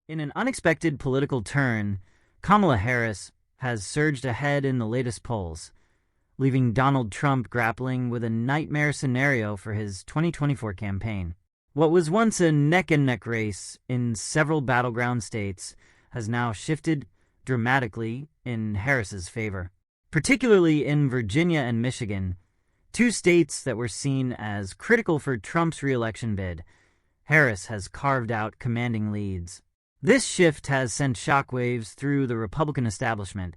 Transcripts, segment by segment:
In an unexpected political turn, Kamala Harris has surged ahead in the latest polls, leaving Donald Trump grappling with a nightmare scenario for his 2024 campaign. What was once a neck-and-neck race in several battleground states has now shifted dramatically in Harris's favor, particularly in Virginia and Michigan, two states that were seen as critical for Trump's re-election bid. Harris has carved out commanding leads. This shift has sent shockwaves through the Republican establishment,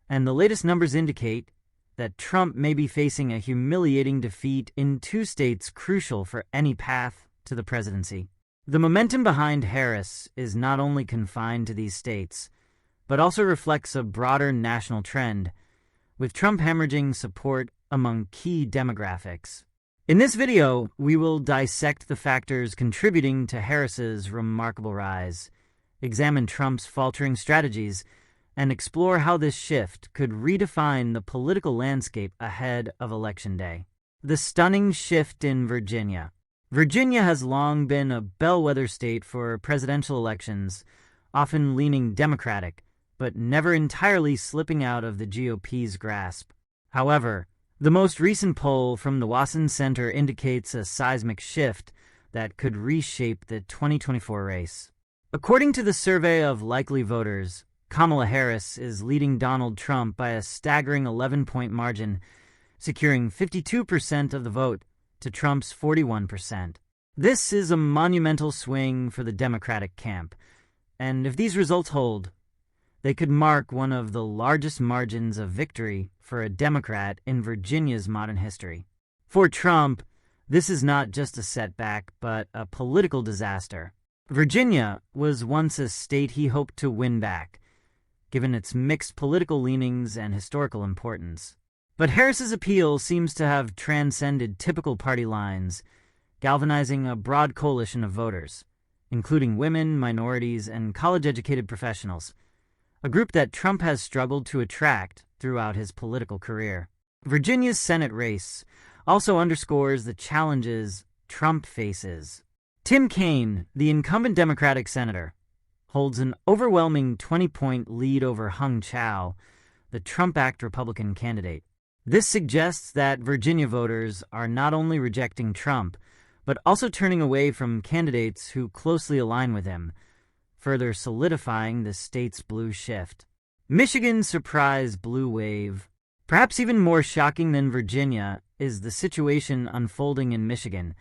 and the latest numbers indicate that Trump may be facing a humiliating defeat in two states crucial for any path to the presidency. The momentum behind Harris is not only confined to these states, but also reflects a broader national trend, with Trump hemorrhaging support among key demographics. In this video, we will dissect the factors contributing to Harris's remarkable rise, examine Trump's faltering strategies, and explore how this shift could redefine the political landscape ahead of Election Day. The stunning shift in Virginia. Virginia has long been a bellwether state for presidential elections, often leaning Democratic, but never entirely slipping out of the GOP's grasp. However, the most recent poll from the Wasson Center indicates a seismic shift that could reshape the 2024 race. According to the survey of likely voters, Kamala Harris is leading Donald Trump by a staggering 11-point margin, securing 52% of the vote to Trump's 41%. This is a monumental swing for the Democratic camp, and if these results hold, they could mark one of the largest margins of victory for a Democrat in Virginia's modern history. For Trump, this is not just a setback, but a political disaster. Virginia was once a state he hoped to win back, given its mixed political leanings and historical importance. But Harris's appeal seems to have transcended typical party lines, galvanizing a broad coalition of voters, including women, minorities, and college-educated professionals, a group that Trump has struggled to attract throughout his political career. Virginia's Senate race also underscores the challenges Trump faces. Tim Kaine, the incumbent Democratic senator, holds an overwhelming 20-point lead over Hung Chau, the Trump-backed Republican candidate. This suggests that Virginia voters are not only rejecting Trump, but also turning away from candidates who closely align with him, further solidifying the state's blue shift. Michigan's surprise blue wave. Perhaps even more shocking than Virginia is the situation unfolding in Michigan,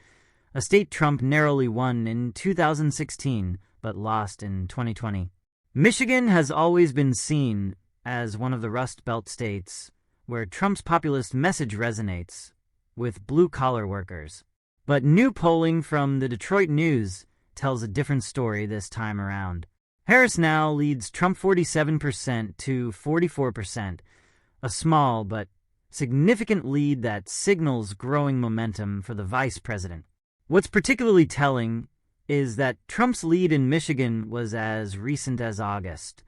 a state Trump narrowly won in 2016 but lost in 2020. Michigan has always been seen as one of the Rust Belt states where Trump's populist message resonates with blue-collar workers. But new polling from the Detroit News tells a different story this time around. Harris now leads Trump 47% to 44%, a small but significant lead that signals growing momentum for the vice president. What's particularly telling is that Trump's lead in Michigan was as recent as August,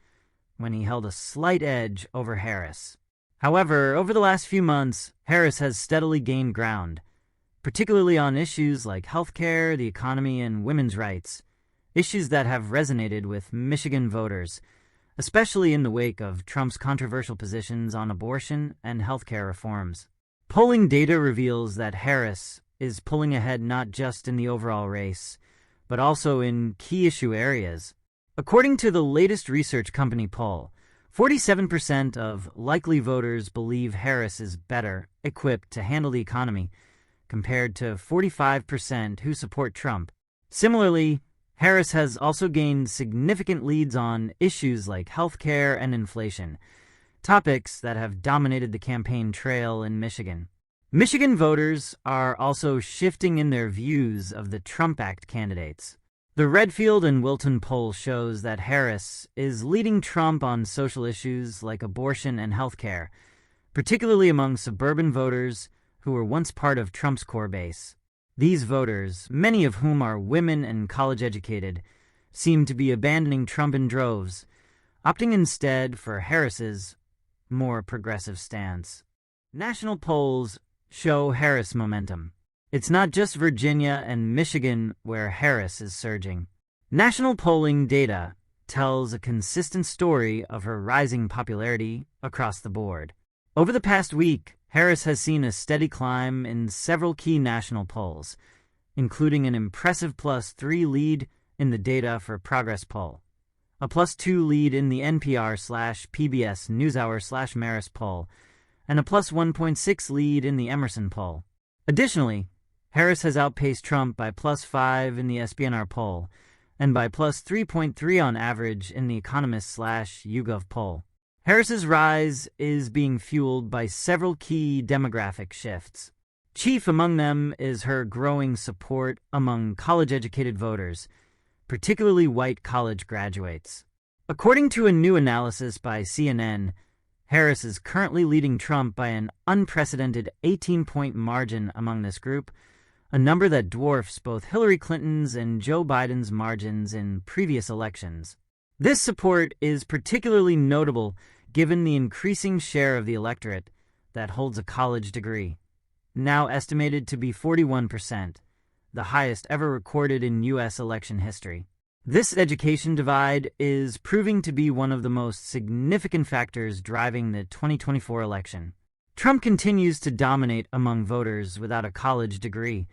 when he held a slight edge over Harris. However, over the last few months, Harris has steadily gained ground, particularly on issues like healthcare, the economy, and women's rights, issues that have resonated with Michigan voters, especially in the wake of Trump's controversial positions on abortion and healthcare reforms. Polling data reveals that Harris is pulling ahead not just in the overall race, but also in key issue areas. According to the latest research company poll, 47% of likely voters believe Harris is better equipped to handle the economy, compared to 45% who support Trump. Similarly, Harris has also gained significant leads on issues like healthcare and inflation, topics that have dominated the campaign trail in Michigan. Michigan voters are also shifting in their views of the Trump-backed candidates. The Redfield and Wilton poll shows that Harris is leading Trump on social issues like abortion and healthcare, particularly among suburban voters who were once part of Trump's core base. These voters, many of whom are women and college-educated, seem to be abandoning Trump in droves, opting instead for Harris's more progressive stance. National polls show Harris momentum. It's not just Virginia and Michigan where Harris is surging. National polling data tells a consistent story of her rising popularity across the board. Over the past week, Harris has seen a steady climb in several key national polls, including an impressive +3 lead in the Data for Progress poll, a +2 lead in the NPR/PBS NewsHour/Marist poll, and a +1.6 lead in the Emerson poll. Additionally, Harris has outpaced Trump by +5 in the SBNR poll and by +3.3 on average in the Economist/YouGov poll. Harris's rise is being fueled by several key demographic shifts. Chief among them is her growing support among college-educated voters, particularly white college graduates. According to a new analysis by CNN, Harris is currently leading Trump by an unprecedented 18-point margin among this group, a number that dwarfs both Hillary Clinton's and Joe Biden's margins in previous elections. This support is particularly notable given the increasing share of the electorate that holds a college degree, now estimated to be 41%, the highest ever recorded in U.S. election history. This education divide is proving to be one of the most significant factors driving the 2024 election. Trump continues to dominate among voters without a college degree,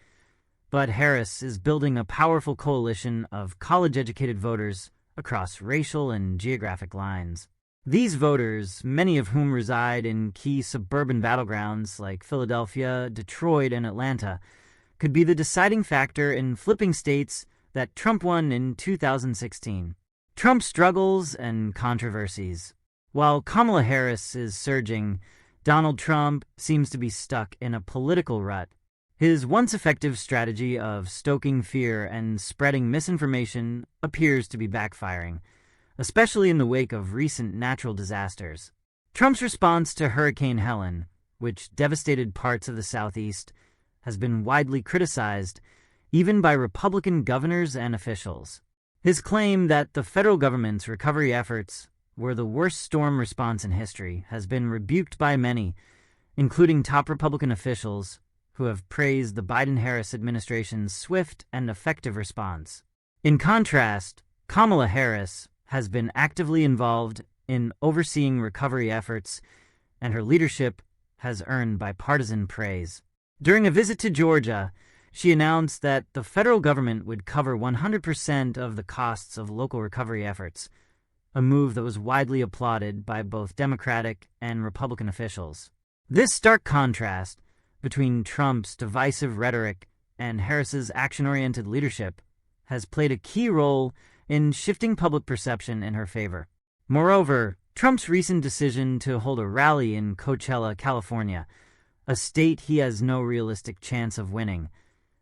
but Harris is building a powerful coalition of college-educated voters across racial and geographic lines. These voters, many of whom reside in key suburban battlegrounds like Philadelphia, Detroit, and Atlanta, could be the deciding factor in flipping states that Trump won in 2016. Trump's struggles and controversies. While Kamala Harris is surging, Donald Trump seems to be stuck in a political rut. His once effective strategy of stoking fear and spreading misinformation appears to be backfiring, especially in the wake of recent natural disasters. Trump's response to Hurricane Helen, which devastated parts of the Southeast, has been widely criticized, even by Republican governors and officials. His claim that the federal government's recovery efforts were the worst storm response in history has been rebuked by many, including top Republican officials, who have praised the Biden-Harris administration's swift and effective response. In contrast, Kamala Harris has been actively involved in overseeing recovery efforts, and her leadership has earned bipartisan praise. During a visit to Georgia, she announced that the federal government would cover 100% of the costs of local recovery efforts, a move that was widely applauded by both Democratic and Republican officials. This stark contrast between Trump's divisive rhetoric and Harris's action-oriented leadership has played a key role in shifting public perception in her favor. Moreover, Trump's recent decision to hold a rally in Coachella, California, a state he has no realistic chance of winning,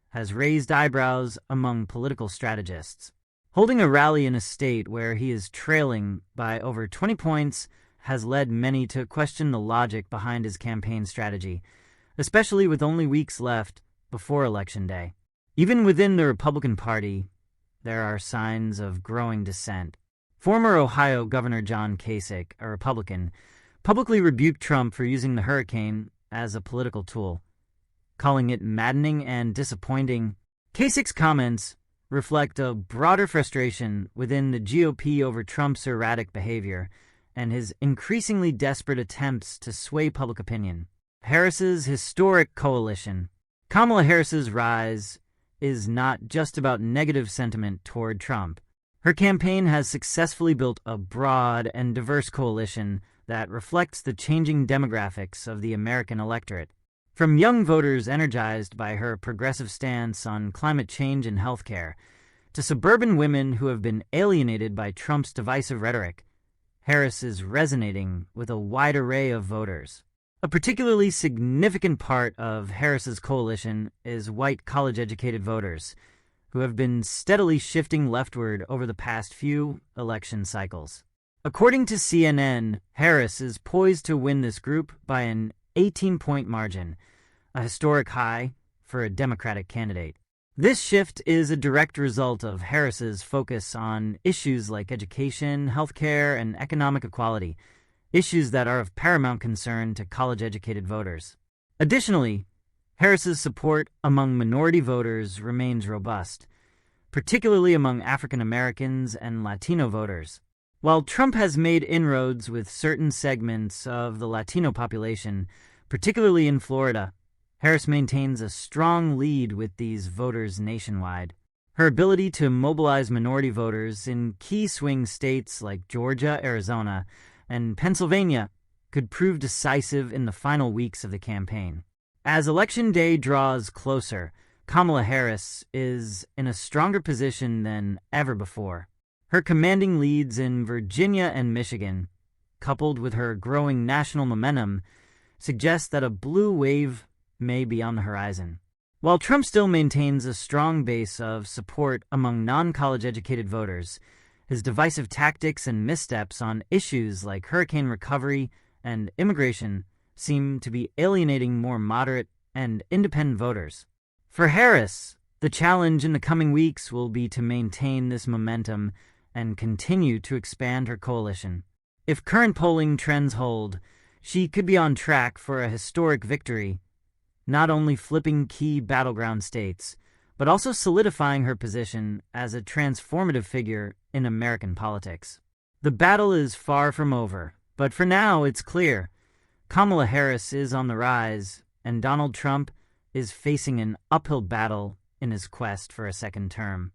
has raised eyebrows among political strategists. Holding a rally in a state where he is trailing by over 20 points has led many to question the logic behind his campaign strategy, especially with only weeks left before Election Day. Even within the Republican Party, there are signs of growing dissent. Former Ohio Governor John Kasich, a Republican, publicly rebuked Trump for using the hurricane as a political tool, calling it maddening and disappointing. Kasich's comments reflect a broader frustration within the GOP over Trump's erratic behavior and his increasingly desperate attempts to sway public opinion. Harris's historic coalition. Kamala Harris's rise is not just about negative sentiment toward Trump. Her campaign has successfully built a broad and diverse coalition that reflects the changing demographics of the American electorate. From young voters energized by her progressive stance on climate change and healthcare, to suburban women who have been alienated by Trump's divisive rhetoric, Harris is resonating with a wide array of voters. A particularly significant part of Harris's coalition is white college-educated voters, who have been steadily shifting leftward over the past few election cycles. According to CNN, Harris is poised to win this group by an 18-point margin, a historic high for a Democratic candidate. This shift is a direct result of Harris's focus on issues like education, healthcare, and economic equality, issues that are of paramount concern to college-educated voters. Additionally, Harris's support among minority voters remains robust, particularly among African Americans and Latino voters. While Trump has made inroads with certain segments of the Latino population, particularly in Florida, Harris maintains a strong lead with these voters nationwide. Her ability to mobilize minority voters in key swing states like Georgia, Arizona, and Pennsylvania could prove decisive in the final weeks of the campaign. As Election Day draws closer, Kamala Harris is in a stronger position than ever before. Her commanding leads in Virginia and Michigan, coupled with her growing national momentum, suggest that a blue wave may be on the horizon. While Trump still maintains a strong base of support among non-college educated voters, his divisive tactics and missteps on issues like hurricane recovery and immigration seem to be alienating more moderate and independent voters. For Harris, the challenge in the coming weeks will be to maintain this momentum and continue to expand her coalition. If current polling trends hold, she could be on track for a historic victory, not only flipping key battleground states, but also solidifying her position as a transformative figure in American politics. The battle is far from over, but for now it's clear. Kamala Harris is on the rise, and Donald Trump is facing an uphill battle in his quest for a second term.